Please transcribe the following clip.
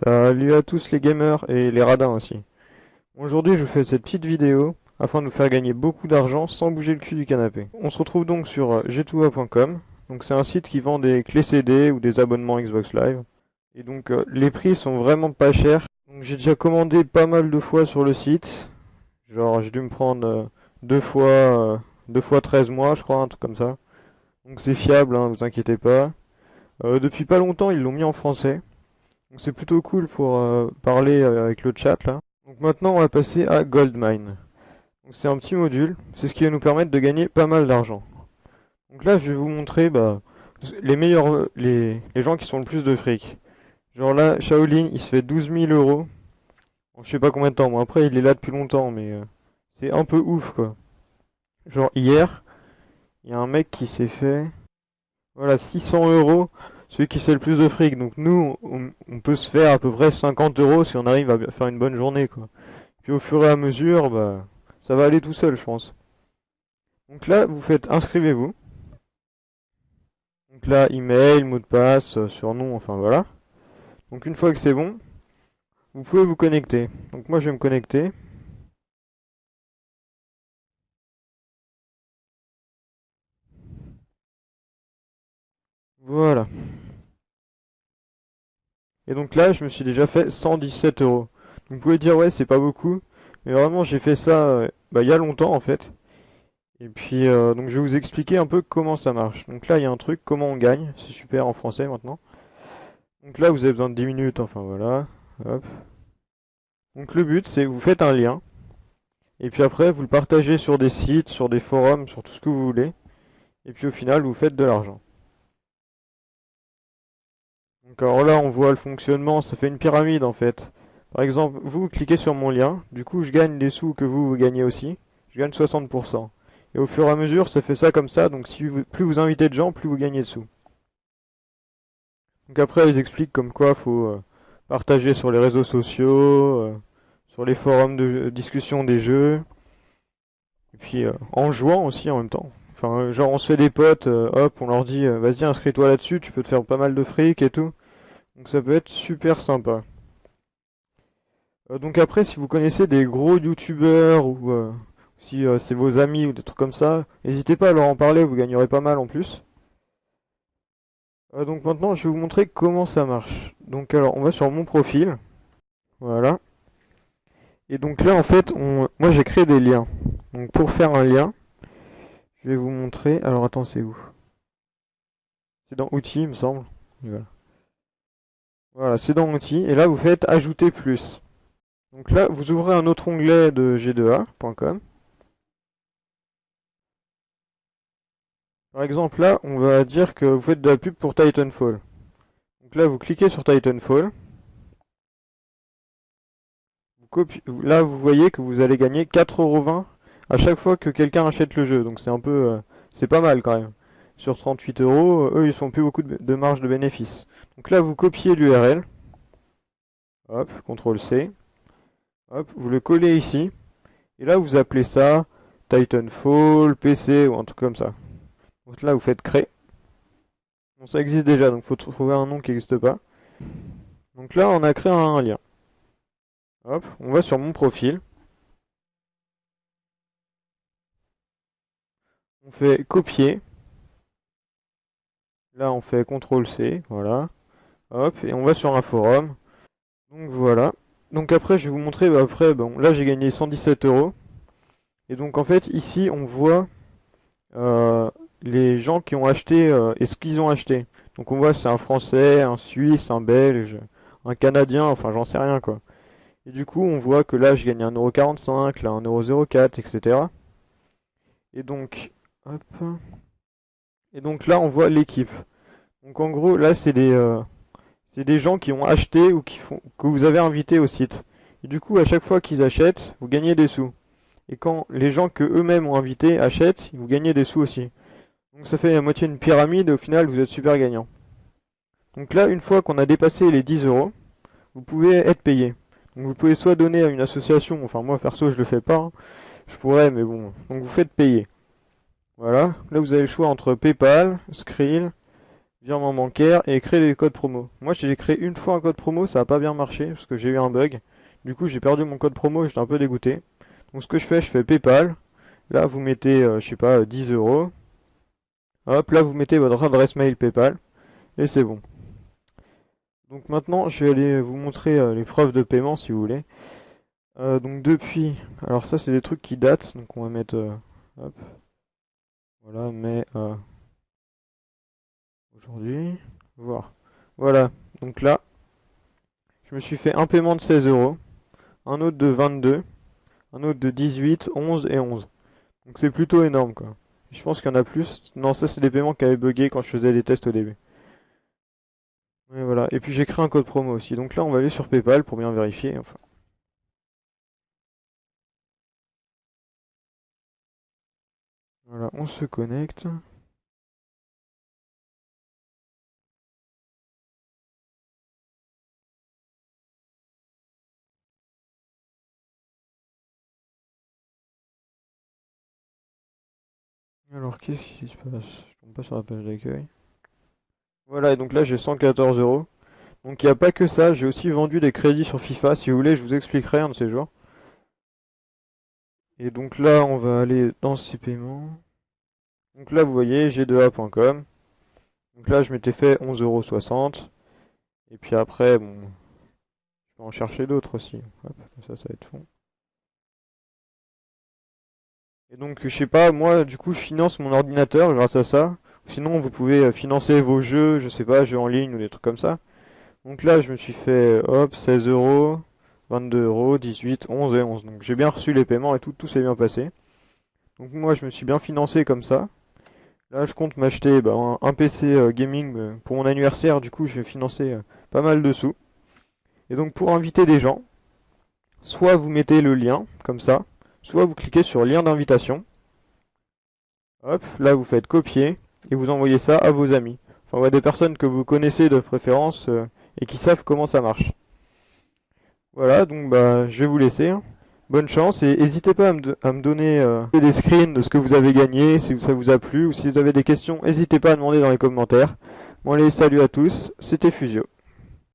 Salut à tous les gamers et les radins aussi. Aujourd'hui je vous fais cette petite vidéo afin de vous faire gagner beaucoup d'argent sans bouger le cul du canapé. On se retrouve donc sur g2a.com. Donc c'est un site qui vend des clés CD ou des abonnements Xbox Live. Et donc les prix sont vraiment pas chers. Donc j'ai déjà commandé pas mal de fois sur le site. Genre j'ai dû me prendre deux fois 13 mois je crois, un truc comme ça. Donc c'est fiable, hein, vous inquiétez pas. Depuis pas longtemps ils l'ont mis en français. Donc c'est plutôt cool pour parler avec le chat là. Donc maintenant on va passer à Goldmine. Donc c'est un petit module, c'est ce qui va nous permettre de gagner pas mal d'argent. Donc là je vais vous montrer les meilleurs, les gens qui sont le plus de fric. Genre là, Shaolin il se fait 12 000 euros. Bon, je sais pas combien de temps, moi après il est là depuis longtemps mais c'est un peu ouf quoi. Genre hier, il y a un mec qui s'est fait, voilà, 600 euros. Celui qui fait le plus de fric. Donc nous, on peut se faire à peu près 50 euros si on arrive à faire une bonne journée, quoi. Puis au fur et à mesure, bah, ça va aller tout seul, je pense. Donc là, vous faites inscrivez-vous. Donc là, email, mot de passe, surnom, enfin voilà. Donc une fois que c'est bon, vous pouvez vous connecter. Donc moi, je vais me connecter. Voilà. Et donc là, je me suis déjà fait 117 euros. Donc vous pouvez dire, ouais, c'est pas beaucoup. Mais vraiment, j'ai fait ça il y a longtemps, en fait. Et puis, donc je vais vous expliquer un peu comment ça marche. Donc là, il y a un truc, comment on gagne. C'est super en français maintenant. Donc là, vous avez besoin de 10 minutes, enfin voilà. Hop. Donc le but, c'est vous faites un lien. Et puis après, vous le partagez sur des sites, sur des forums, sur tout ce que vous voulez. Et puis au final, vous faites de l'argent. Donc alors là, on voit le fonctionnement, ça fait une pyramide en fait. Par exemple, vous cliquez sur mon lien. Du coup, je gagne les sous que vous gagnez aussi. Je gagne 60%. Et au fur et à mesure, ça fait ça comme ça. Donc si plus vous invitez de gens, plus vous gagnez de sous. Donc après, ils expliquent comme quoi faut partager sur les réseaux sociaux, sur les forums de discussion des jeux, et puis en jouant aussi en même temps. Enfin, genre on se fait des potes, hop, on leur dit vas-y inscris-toi là-dessus, tu peux te faire pas mal de fric et tout. Donc ça peut être super sympa. Donc après, si vous connaissez des gros youtubeurs ou si c'est vos amis ou des trucs comme ça, n'hésitez pas à leur en parler, vous gagnerez pas mal en plus. Donc maintenant, je vais vous montrer comment ça marche. Donc alors, on va sur mon profil. Voilà. Et donc là, en fait, moi j'ai créé des liens. Donc pour faire un lien, je vais vous montrer. Alors attends, c'est où? C'est dans Outils, il me semble. Voilà, voilà, c'est dans Outils. Et là, vous faites Ajouter plus. Donc là, vous ouvrez un autre onglet de g2a.com. Par exemple, là, on va dire que vous faites de la pub pour Titanfall. Donc là, vous cliquez sur Titanfall. Là, vous voyez que vous allez gagner 4,20 € à chaque fois que quelqu'un achète le jeu. Donc c'est un peu, c'est pas mal quand même. Sur 38 euros, eux, ils font plus beaucoup de marge de bénéfice. Donc là, vous copiez l'URL. Hop, CTRL C. Hop, vous le collez ici. Et là, vous appelez ça Titanfall, PC ou un truc comme ça. Donc là, vous faites créer. Bon, ça existe déjà, donc il faut trouver un nom qui n'existe pas. Donc là, on a créé un lien. Hop, on va sur mon profil. On fait copier. Là, on fait CTRL C, voilà. Hop, et on va sur un forum. Donc voilà. Donc après, je vais vous montrer, après, bon, là j'ai gagné 117 euros. Et donc en fait, ici, on voit euh, les gens qui ont acheté et ce qu'ils ont acheté. Donc on voit c'est un Français, un Suisse, un Belge, un Canadien, enfin j'en sais rien quoi. Et du coup, on voit que là, j'ai gagné 1,45 €, là 1,04 €, etc. Et donc, hop. Et donc là, on voit l'équipe. Donc en gros, là, c'est des gens qui ont acheté ou que vous avez invités au site. Et du coup, à chaque fois qu'ils achètent, vous gagnez des sous. Et quand les gens que eux-mêmes ont invités achètent, vous gagnez des sous aussi. Donc ça fait à moitié une pyramide et au final, vous êtes super gagnant. Donc là, une fois qu'on a dépassé les 10 euros, vous pouvez être payé. Donc vous pouvez soit donner à une association, enfin moi perso je le fais pas, hein. Je pourrais mais bon. Donc vous faites payer. Voilà, là vous avez le choix entre PayPal, Skrill, virement bancaire et créer les codes promo. Moi j'ai créé une fois un code promo, ça n'a pas bien marché parce que j'ai eu un bug. Du coup j'ai perdu mon code promo et j'étais un peu dégoûté. Donc ce que je fais PayPal. Là vous mettez, je sais pas, 10 euros. Hop, là vous mettez votre adresse mail PayPal et c'est bon. Donc maintenant je vais aller vous montrer les preuves de paiement si vous voulez. Donc depuis, alors ça c'est des trucs qui datent, donc on va mettre, hop, voilà, mais aujourd'hui, voir. Voilà, donc là, je me suis fait un paiement de 16 euros, un autre de 22, un autre de 18, 11 et 11. Donc c'est plutôt énorme quoi. Je pense qu'il y en a plus. Non, ça c'est des paiements qui avaient bugué quand je faisais les tests au début. Et voilà, et puis j'ai créé un code promo aussi. Donc là on va aller sur PayPal pour bien vérifier. Enfin, voilà, on se connecte. Alors qu'est-ce qui se passe? Je tombe pas sur la page d'accueil. Voilà, et donc là j'ai 114 euros. Donc il n'y a pas que ça, j'ai aussi vendu des crédits sur FIFA. Si vous voulez, je vous expliquerai un de ces jours. Et donc là, on va aller dans ces paiements. Donc là, vous voyez, g2a.com. Donc là, je m'étais fait 11,60 €. Et puis après, bon, je peux en chercher d'autres aussi. Hop, comme ça va être bon. Et donc, je sais pas, moi, du coup, je finance mon ordinateur grâce à ça. Sinon, vous pouvez financer vos jeux, je sais pas, jeux en ligne ou des trucs comme ça. Donc là, je me suis fait, hop, 16 euros, 22 euros, 18, 11 et 11. Donc j'ai bien reçu les paiements et tout s'est bien passé. Donc moi, je me suis bien financé comme ça. Là, je compte m'acheter un PC gaming pour mon anniversaire. Du coup, je vais financer pas mal de sous. Et donc, pour inviter des gens, soit vous mettez le lien, comme ça, soit vous cliquez sur lien d'invitation. Hop, là, vous faites copier et vous envoyez ça à vos amis. Enfin, à des personnes que vous connaissez de préférence et qui savent comment ça marche. Voilà, donc bah, je vais vous laisser, hein. Bonne chance et n'hésitez pas à me donner des screens de ce que vous avez gagné, si ça vous a plu ou si vous avez des questions, n'hésitez pas à demander dans les commentaires. Bon allez, salut à tous, c'était Fusio.